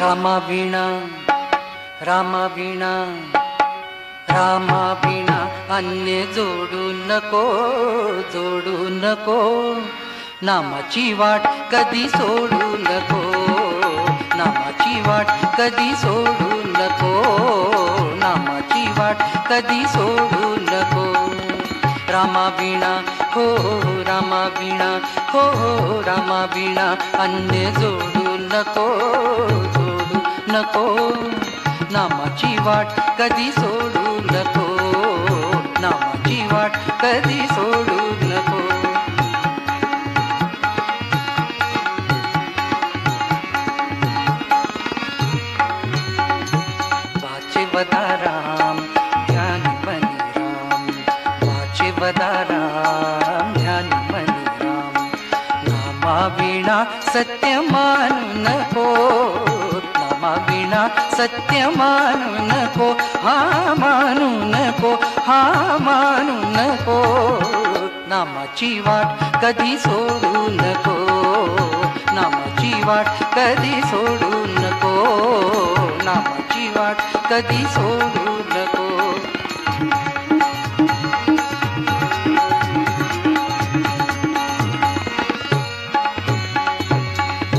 रामाविणा रामाविणा रामाविणा अन्य जोडू नको जोडू नको, नामाची वाट कधी सोडू नको, नामाची वाट कधी सोडू नको, नामाची वाट कधी सोडू नको. रामाविणा हो रामाविणा हो रामाविणा अन्य जोडू नको जोडू नको, नामाची वाट कधी सोडू नको, नामाची वाट कधी सोडू नको. वाचे वदा राम ध्यान मनी राम, वाचे वदा राम ध्यान मनी राम, नामाविणा सत्य मानू नको, नामाविणा सत्य मानू नको, हा मानू नको, हा मानू नको, नामाची वाट कधी सोडू नको, नामाची वाट कधी सोडू नको, नामाची वाट कधी सोडू नको.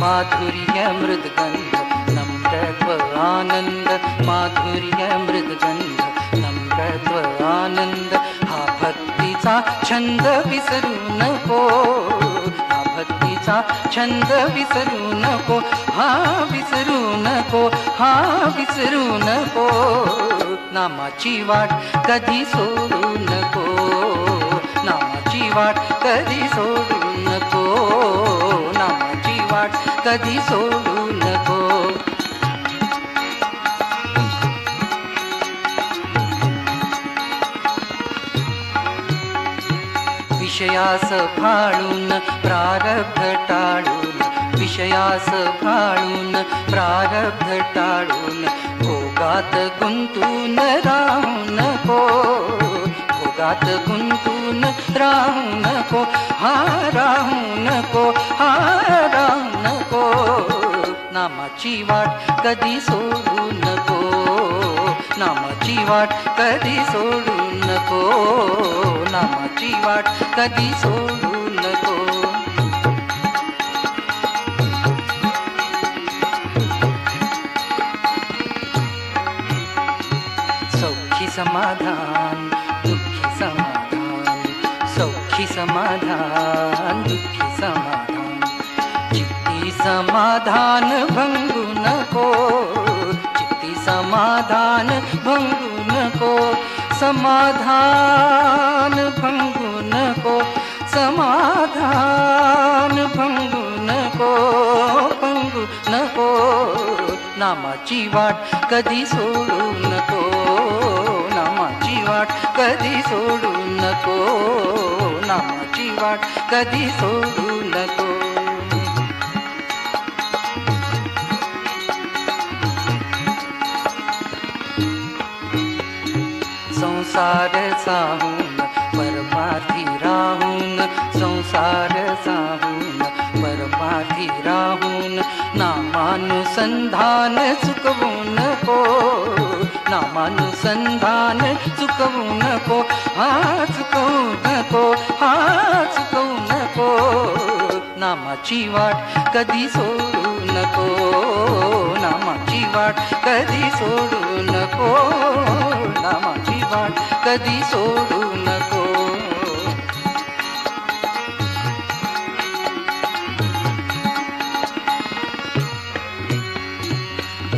माधुर्य मृदगंध नम्रत्व आनंद, माधुर्य मृदगंध नम्रत्व आनंद, हा भक्तीचा छंद विसरू नको, हा भक्तीचा छंद विसरू नको, हा विसरू नको, हा विसरू नको, नामाची वाट कधी सोडू नको, नामाची वाट कधी सोडू नको, नामाची वाट कधी सोडू नको. विषयास भाळून प्रारब्ध टाळून, विषयास भाळून प्रारब्ध टाळून, भोगात गुंतून राहू नको, भोगात गुंतून राहू नको, हा राहू नको, हा राहू नको, नामाची वाट कधी सोडू नको, नामाची वाट कधी सोडू नको, नामाची वाट कधी सोडू नको. सौखी समाधान दुःखी समाधान, सौखी समाधान दुःखी समाधान, चित्ती समाधान भंगू नको, चित्ती समाधान भंगू नको, समाधान भंगू नको, समाधान भंगू नको, भंगू नको, नामाची वाट कधी सोडू नको, नामाची वाट कधी सोडू नको, नामाची वाट कधी सोडू नको. संसार साहून परमार्थी राहून, संसार साहून परमार्थी राहून, नामानुसंधान चुकवू नको, नामानुसंधान चुकवू नको, हा चुकवू नको, हा चुकवू नको, नामाची वाट कधी सोडू नको, नामाची वाट कधी सोडू नको, नामाची वाट कधी सोडू नको.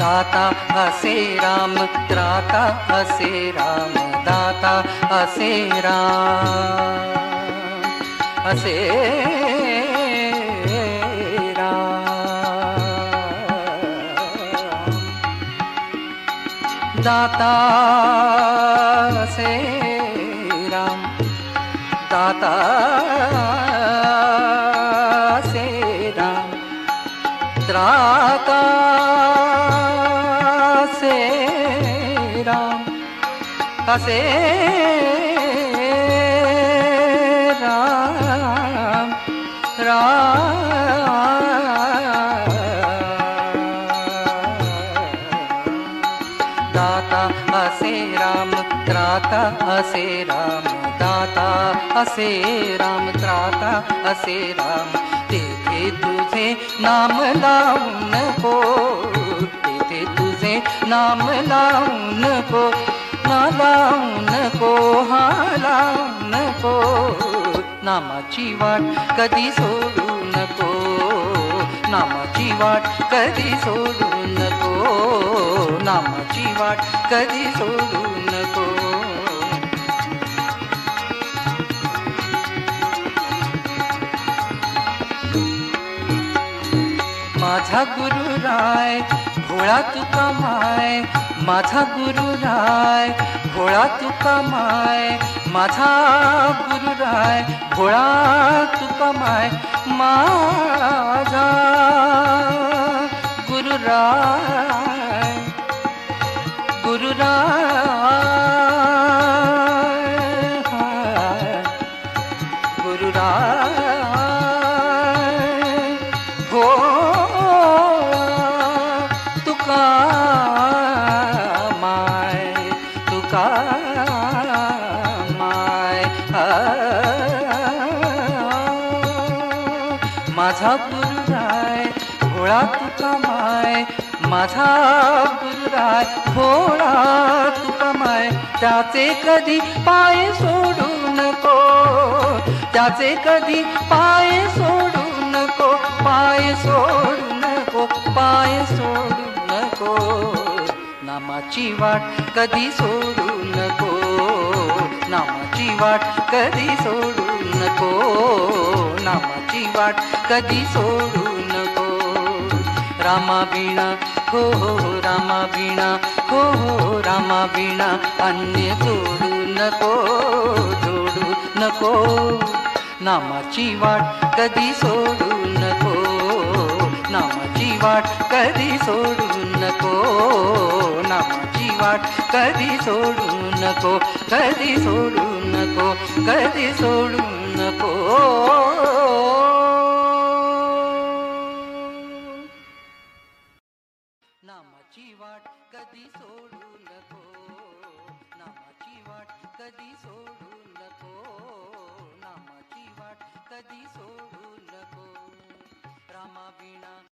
दाता असे राम त्राता असे राम, दाता असे राम असे दाता से राम, दाता से राम, त्राता से राम, असे राम राम राम त्राता असे राम दाता असे राम त्राता असे राम तेथे तुझे नाम लावू नको तेथे तुझे नाम लावू नको ना लावू नको हा लावू नको नामाची वाट कधी सोडू नको नामाची वाट कधी सोडू नको नामाची वाट कधी सोडू नको माझा गुरुराय भोळा तुका माय माझा गुरुराय भोळा तुका माय माझा गुरुराय भोळा तुका माय माझा गुरुराय गुरुराय गुरुराय भोळा तुका माय तुका माय माझा गुरुराय भोळा तुका माय माझा गुरुराय भोळा तुका माय त्याचे कधी पाय सोडू नको त्याचे कधी पाय सोडू नको पाय सोडू नको पाय सोडू नको नामाची वाट कधी सोडू नको नामाची वाट कधी सोडू नको नामाची वाट कधी सोडू नको रामा वीणा हो रामा वीणा हो रामा वीणा अन्य जोडू नको जोडू नको नामाची वाट कधी सोडू नको नामाची वाट कधी सोडू नको नामाची वाट कधी सोडू नको कधी सोडू नको कधी सोडू नको नामाची वाट कधी सोडू नको नामाची वाट कधी सोडू नको नामाची वाट कधी सोडू नको रामा वीणा